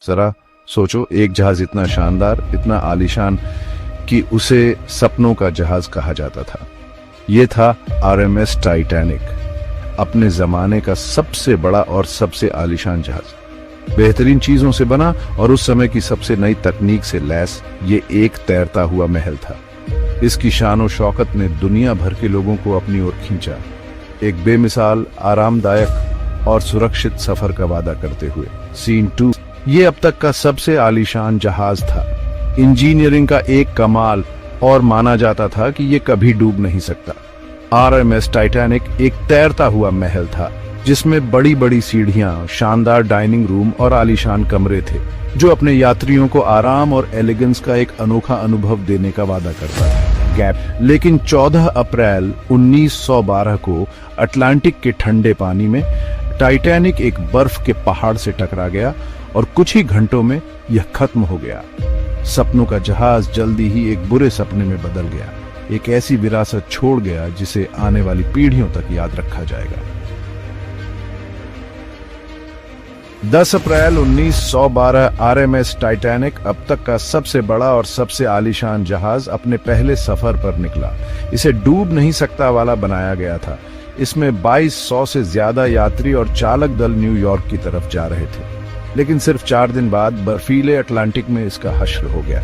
जरा सोचो, एक जहाज इतना शानदार, इतना आलीशान कि उसे सपनों का जहाज कहा जाता था। यह था आरएमएस टाइटैनिक, अपने जमाने का सबसे बड़ा और सबसे आलीशान जहाज। बेहतरीन चीजों से बना और उस समय की सबसे नई तकनीक से लैस ये एक तैरता हुआ महल था। इसकी शान और शौकत ने दुनिया भर के लोगों को अपनी ओर खींचा, एक बेमिसाल, आरामदायक और सुरक्षित सफर का वादा करते हुए। सीन 2, ये अब तक का सबसे आलीशान जहाज था। इंजीनियरिंग का एक कमाल, और माना जाता था कि ये कभी डूब नहीं सकता। आरएमएस टाइटैनिक एक तैरता हुआ महल था जिसमें बड़ी बड़ी सीढ़ियां, शानदार डाइनिंग रूम और आलीशान कमरे थे, जो अपने यात्रियों को आराम और एलिगेंस का एक अनोखा अनुभव देने का वादा करता था। लेकिन 14 अप्रैल 1912 को अटलांटिक के ठंडे पानी में टाइटैनिक एक बर्फ के पहाड़ से टकरा गया और कुछ ही घंटों में यह खत्म हो गया। सपनों का जहाज जल्दी ही एक बुरे सपने में बदल गया, एक ऐसी विरासत छोड़ गया जिसे आने वाली पीढ़ियों तक याद रखा जाएगा। 10 अप्रैल 1912 आरएमएस टाइटैनिक, अब तक का सबसे बड़ा और सबसे आलीशान जहाज, अपने पहले सफर पर निकला। इसे डूब नहीं सकता वाला बनाया गया था। इसमें 2200 से ज्यादा यात्री और चालक दल न्यूयॉर्क की तरफ जा रहे थे, लेकिन सिर्फ 4 दिन बाद बर्फीले अटलांटिक में इसका हश्र हो गया।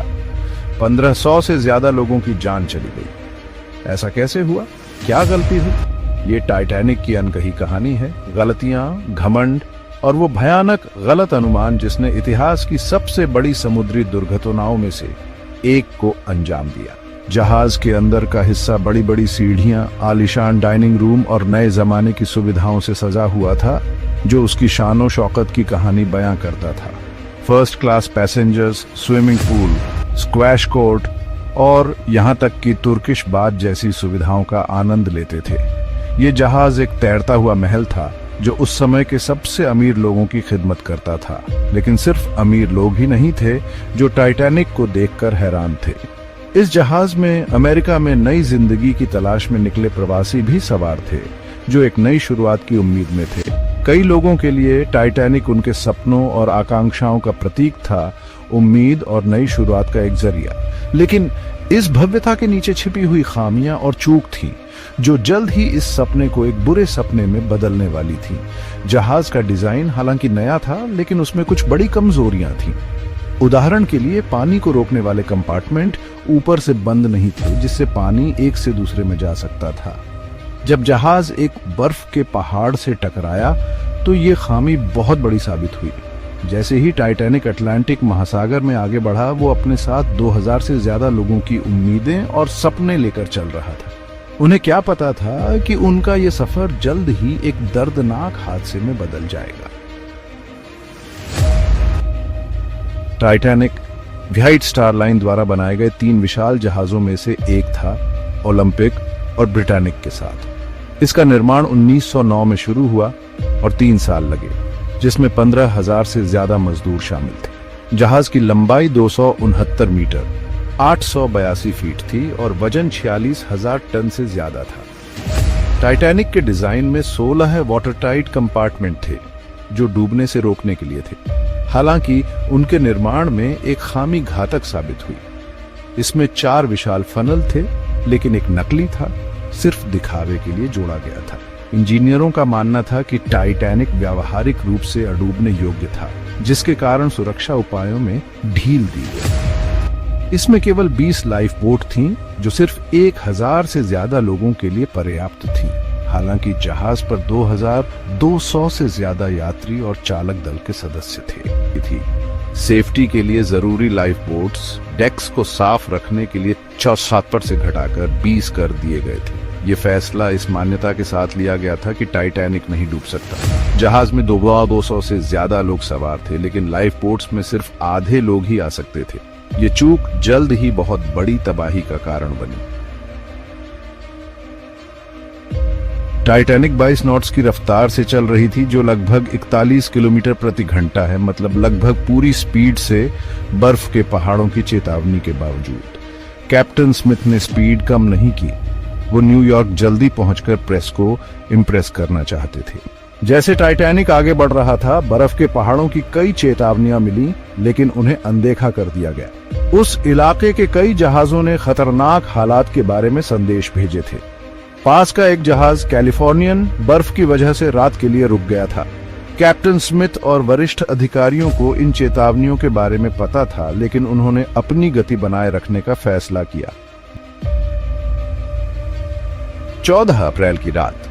1500 से ज्यादा लोगों की जान चली गई। ऐसा कैसे हुआ? क्या गलती हुई? ये टाइटैनिक की अनकही कहानी है। गलतियां, घमंड और वो भयानक गलत अनुमान जिसने इतिहास की सबसे बड़ी समुद्री दुर्घटनाओं में से एक को अंजाम दिया। जहाज के अंदर का हिस्सा बड़ी बड़ी सीढ़ियां, आलीशान डाइनिंग रूम और नए जमाने की सुविधाओं से सजा हुआ था, जो उसकी शानो शौकत की कहानी बयां करता था। First class passengers, swimming pool, squash court और यहां तक कि तुर्किश बाथ जैसी सुविधाओं का आनंद लेते थे। ये जहाज एक तैरता हुआ महल था जो उस समय के सबसे अमीर लोगों की खिदमत करता था। लेकिन सिर्फ अमीर लोग ही नहीं थे जो टाइटैनिक को देखकर हैरान थे। इस जहाज में अमेरिका में नई जिंदगी की तलाश में निकले प्रवासी भी सवार थे, जो एक नई शुरुआत की उम्मीद में थे। कई लोगों के लिए टाइटैनिक उनके सपनों और आकांक्षाओं का प्रतीक था, उम्मीद और नई शुरुआत का एक जरिया। लेकिन इस भव्यता के नीचे छिपी हुई खामियां और चूक थी, जो जल्द ही इस सपने को एक बुरे सपने में बदलने वाली थी। जहाज का डिजाइन हालांकि नया था, लेकिन उसमें कुछ बड़ी कमजोरियां थीं। उदाहरण के लिए, पानी को रोकने वाले कंपार्टमेंट ऊपर से बंद नहीं थे, जिससे पानी एक से दूसरे में जा सकता था। जब जहाज एक बर्फ के पहाड़ से टकराया तो ये खामी बहुत बड़ी साबित हुई। जैसे ही टाइटैनिक अटलांटिक महासागर में आगे बढ़ा, वो अपने साथ 2000 से ज्यादा लोगों की उम्मीदें और सपने लेकर चल रहा था। उन्हें क्या पता था कि उनका ये सफर जल्द ही एक दर्दनाक हादसे में बदल जाएगा। टाइटैनिक व्हाइट स्टार लाइन द्वारा बनाए गए 3 विशाल जहाजों में से एक था, ओलंपिक और ब्रिटानिक के साथ। इसका निर्माण 1909 में शुरू हुआ और 3 साल लगे, जिसमें 15,000 से ज्यादा मजदूर शामिल थे। जहाज की लंबाई 269 मीटर, 882 फीट थी और वजन 46,000 टन से ज्यादा था। टाइटैनिक के डिजाइन में 16 वाटरटाइट कंपार्टमेंट थे, जो डूबने से रोकने के लिए थे। हालांकि उनके निर्माण में एक खामी घातक साबित हुई। इसमें 4 विशाल फनल थे, लेकिन एक नकली था, सिर्फ दिखावे के लिए जोड़ा गया था। इंजीनियरों का मानना था कि टाइटैनिक व्यावहारिक रूप से अडूबने योग्य था, जिसके कारण सुरक्षा उपायों में ढील दी गई। इसमें केवल 20 लाइफ बोट थीं, जो सिर्फ 1000 से ज्यादा लोगों के लिए पर्याप्त थी। हालांकि जहाज पर 2200 से ज्यादा यात्री और चालक दल के सदस्य थे। सेफ्टी के लिए जरूरी लाइफ बोट्स डेक्स को साफ रखने के लिए 74 से घटाकर 20 कर दिए गए थे। ये फैसला इस मान्यता के साथ लिया गया था कि टाइटैनिक नहीं डूब सकता। जहाज में 200 से ज्यादा लोग सवार थे, लेकिन लाइफ बोट्स में सिर्फ आधे लोग ही आ सकते थे। ये चूक जल्द ही बहुत बड़ी तबाही का कारण बनी। टाइटैनिक 22 नॉट्स की रफ्तार से चल रही थी, जो लगभग 41 किलोमीटर प्रति घंटा है, मतलब लगभग पूरी स्पीड से बर्फ के पहाड़ों की चेतावनी के बावजूद। कैप्टन स्मिथ ने स्पीड कम नहीं की। वो न्यूयॉर्क जल्दी पहुंचकर प्रेस को इम्प्रेस करना चाहते थे। जैसे टाइटैनिक आगे बढ़ रहा था, बर्फ के पहाड़ों की कई चेतावनियां मिली, लेकिन उन्हें अनदेखा कर दिया गया। उस इलाके के कई जहाजों ने खतरनाक हालात के बारे में संदेश भेजे थे। पास का एक जहाज कैलिफोर्नियन बर्फ की वजह से रात के लिए रुक गया था। कैप्टन स्मिथ और वरिष्ठ अधिकारियों को इन चेतावनियों के बारे में पता था, लेकिन उन्होंने अपनी गति बनाए रखने का फैसला किया। 14 अप्रैल की रात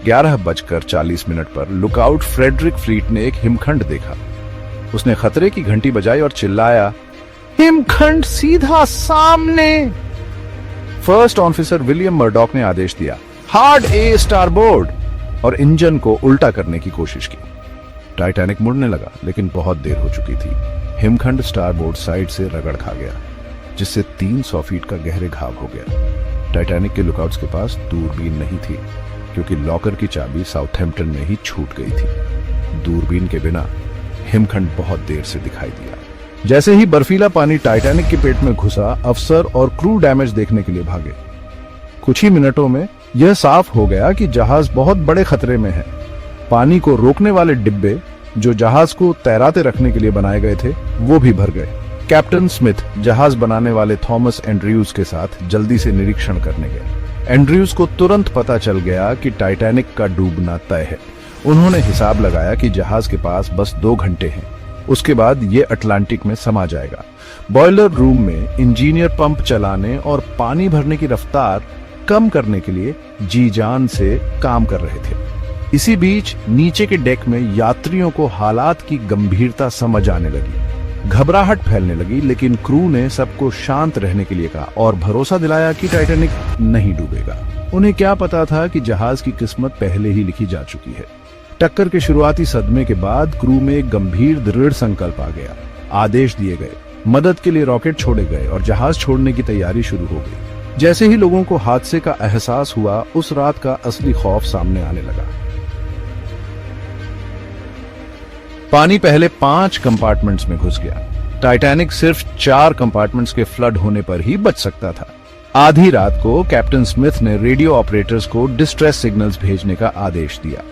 11:40 पर लुकआउट फ्रेडरिक फ्लीट ने एक हिमखंड देखा। उसने खतरे की घंटी बजाई और चिल्लाया, हिमखंड सीधा सामने। फर्स्ट ऑफिसर विलियम मर्डॉक ने आदेश दिया, हार्ड ए स्टारबोर्ड, और इंजन को उल्टा करने की कोशिश की। टाइटैनिक मुड़ने लगा, लेकिन बहुत देर हो चुकी थी। हिमखंड स्टारबोर्ड साइड से रगड़ खा गया, जिससे 300 फीट का गहरे घाव हो गया। टाइटैनिक के लुकआउट्स के पास दूरबीन नहीं थी, क्योंकि लॉकर की चाबी साउथहैम्पटन में ही छूट गई थी। दूरबीन के बिना हिमखंड बहुत देर से दिखाई दिया। जैसे ही बर्फीला पानी टाइटैनिक के पेट में घुसा, अफसर और क्रू डैमेज देखने के लिए भागे। कुछ ही मिनटों में यह साफ हो गया कि जहाज बहुत बड़े खतरे में है। पानी को रोकने वाले डिब्बे, जो जहाज को तैराते रखने के लिए बनाए गए थे, वो भी भर गए। कैप्टन स्मिथ जहाज बनाने वाले थॉमस एंड्रयूज के साथ जल्दी से निरीक्षण करने गए। एंड्रयूज को तुरंत पता चल गया कि टाइटैनिक का डूबना तय है। उन्होंने हिसाब लगाया कि जहाज के पास बस 2 घंटे हैं, उसके बाद ये अटलांटिक में समा जाएगा। बॉयलर रूम में इंजीनियर पंप चलाने और पानी भरने की रफ्तार कम करने के लिए जी जान से काम कर रहे थे। इसी बीच नीचे के डेक में यात्रियों को हालात की गंभीरता समझ आने लगी। घबराहट फैलने लगी, लेकिन क्रू ने सबको शांत रहने के लिए कहा और भरोसा दिलाया कि टाइटैनिक नहीं डूबेगा। उन्हें क्या पता था कि जहाज की किस्मत पहले ही लिखी जा चुकी है। टक्कर के शुरुआती सदमे के बाद क्रू में एक गंभीर दृढ़ संकल्प आ गया। आदेश दिए गए, मदद के लिए रॉकेट छोड़े गए और जहाज छोड़ने की तैयारी शुरू हो गई। जैसे ही लोगों को हादसे का एहसास हुआ, उस रात का असली खौफ सामने आने लगा। पानी पहले 5 कंपार्टमेंट्स में घुस गया। टाइटैनिक सिर्फ 4 कंपार्टमेंट्स के फ्लड होने पर ही बच सकता था। आधी रात को कैप्टन स्मिथ ने रेडियो ऑपरेटर्स को डिस्ट्रेस सिग्नल्स भेजने का आदेश दिया।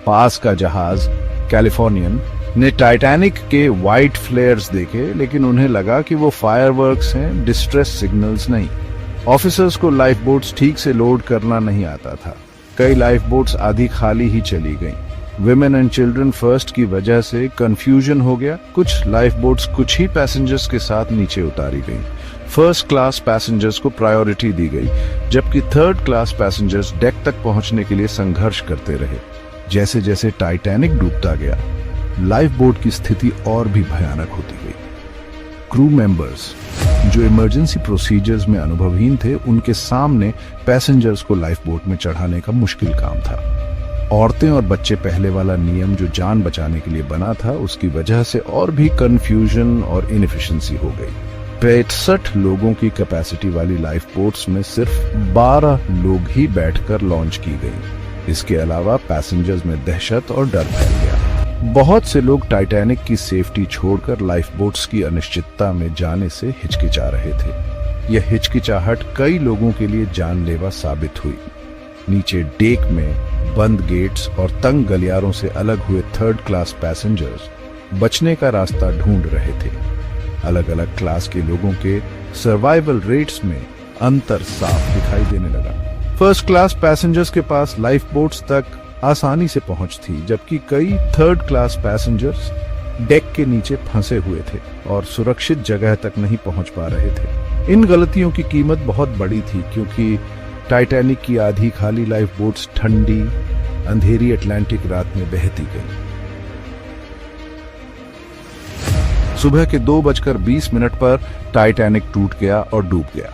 पास का जहाज कैलिफोर्नियन ने टाइटैनिक के व्हाइट फ्लेयर्स देखे, लेकिन उन्हें लगा कि वो फायरवर्क्स हैं, डिस्ट्रेस सिग्नल्स नहीं। ऑफिसर्स को लाइफ बोट्स ठीक से लोड करना नहीं आता था। कई लाइफ बोट्स आधी खाली ही चली गईं। विमेन एंड चिल्ड्रन फर्स्ट की वजह से कंफ्यूजन हो गया। कुछ लाइफ बोट्स कुछ ही पैसेंजर्स के साथ नीचे उतारी गईं। फर्स्ट क्लास पैसेंजर्स को प्रायोरिटी दी गई, जबकि थर्ड क्लास पैसेंजर्स डेक तक पहुंचने के लिए संघर्ष करते रहे। जैसे जैसे टाइटैनिक डूबता गया, लाइफ बोट की स्थिति और भी भयानक होती गई। क्रू मेंबर्स जो इमरजेंसी प्रोसीजर्स में अनुभवहीन थे, उनके सामने पैसेंजर्स को लाइफ बोट में चढ़ाने का मुश्किल काम था। औरतें और बच्चे पहले वाला नियम जो जान बचाने के लिए बना था, उसकी वजह से और भी कंफ्यूजन और इनएफिशिएंसी हो गई। 65 लोगों की कैपेसिटी वाली लाइफ बोट्स में सिर्फ 12 लोग ही बैठकर लॉन्च की गई। इसके अलावा पैसेंजर्स में दहशत और डर फैल गया। बहुत से लोग टाइटैनिक की सेफ्टी छोड़कर लाइफ बोट्स की अनिश्चितता में जाने से हिचकिचा रहे थे। यह हिचकिचाहट कई लोगों के लिए जानलेवा साबित हुई। नीचे डेक में बंद गेट्स और तंग गलियारों से अलग हुए थर्ड क्लास पैसेंजर्स बचने का रास्ता ढूंढ रहे थे। अलग अलग क्लास के लोगों के सर्वाइवल रेट्स में अंतर साफ दिखाई देने लगा। फर्स्ट क्लास पैसेंजर्स के पास लाइफ बोट्स तक आसानी से पहुंच थी, जबकि कई थर्ड क्लास पैसेंजर्स डेक के नीचे फंसे हुए थे और सुरक्षित जगह तक नहीं पहुंच पा रहे थे। इन गलतियों की कीमत बहुत बड़ी थी, क्योंकि टाइटैनिक की आधी खाली लाइफ बोट्स ठंडी अंधेरी अटलांटिक रात में बहती गई। सुबह के 2:20 पर टाइटैनिक टूट गया और डूब गया।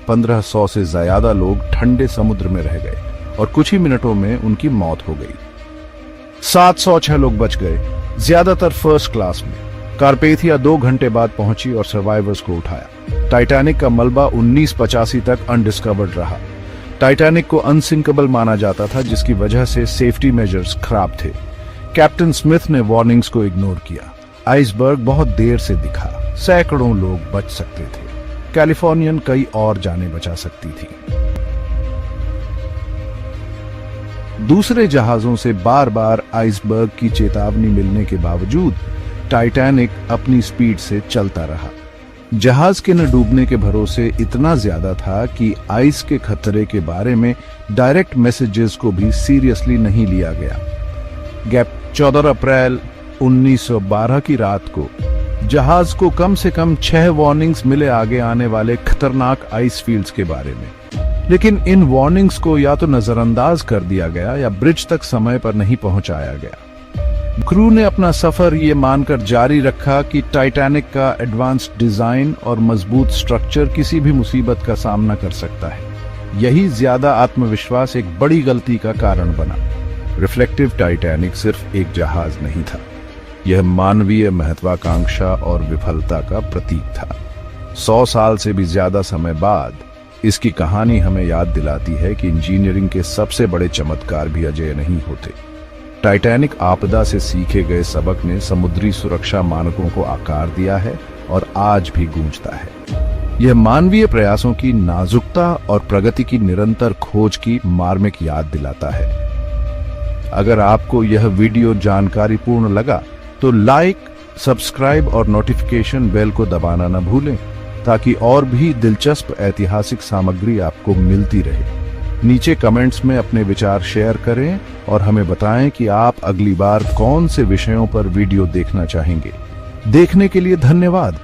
1500 से ज्यादा लोग ठंडे समुद्र में रह गए और कुछ ही मिनटों में उनकी मौत हो गई। 706 लोग बच गए, ज्यादातर फर्स्ट क्लास में। कारपेथिया 2 घंटे बाद पहुंची और सर्वाइवर्स को उठाया। टाइटैनिक का मलबा 1985 तक अनडिस्कवर्ड रहा। टाइटैनिक को अनसिंकेबल माना जाता था, जिसकी वजह से सेफ्टी मेजर्स खराब थे। कैप्टन स्मिथ ने वार्निंग्स को इग्नोर किया। आइसबर्ग बहुत देर से दिखा। सैकड़ों लोग बच सकते थे। कैलिफोर्नियन कई और जानें बचा सकती थी। दूसरे जहाजों से बार बार आइसबर्ग की चेतावनी मिलने के बावजूद टाइटैनिक अपनी स्पीड से चलता रहा। जहाज के न डूबने के भरोसे इतना ज्यादा था कि आइस के खतरे के बारे में डायरेक्ट मैसेजेस को भी सीरियसली नहीं लिया गया। 14 अप्रैल 1912 की रात को जहाज को कम से कम 6 वार्निंग्स मिले आगे आने वाले खतरनाक आइस फील्ड्स के बारे में, लेकिन इन वार्निंग्स को या तो नजरअंदाज कर दिया गया या ब्रिज तक समय पर नहीं पहुंचाया गया। क्रू ने अपना सफर ये मानकर जारी रखा कि टाइटैनिक का एडवांस्ड डिजाइन और मजबूत स्ट्रक्चर किसी भी मुसीबत का सामना कर सकता है। यही ज्यादा आत्मविश्वास एक बड़ी गलती का कारण बना। रिफ्लेक्टिव टाइटैनिक सिर्फ एक जहाज नहीं था, यह मानवीय महत्वाकांक्षा और विफलता का प्रतीक था। 100 साल से भी ज्यादा समय बाद इसकी कहानी हमें याद दिलाती है कि इंजीनियरिंग के सबसे बड़े चमत्कार भी अजेय नहीं होते। टाइटैनिक आपदा से सीखे गए सबक ने समुद्री सुरक्षा मानकों को आकार दिया है और आज भी गूंजता है। यह मानवीय प्रयासों की नाजुकता और प्रगति की निरंतर खोज की मार्मिक याद दिलाता है। अगर आपको यह वीडियो जानकारीपूर्ण लगा तो लाइक, सब्सक्राइब और नोटिफिकेशन बेल को दबाना न भूलें, ताकि और भी दिलचस्प ऐतिहासिक सामग्री आपको मिलती रहे। नीचे कमेंट्स में अपने विचार शेयर करें और हमें बताएं कि आप अगली बार कौन से विषयों पर वीडियो देखना चाहेंगे। देखने के लिए धन्यवाद।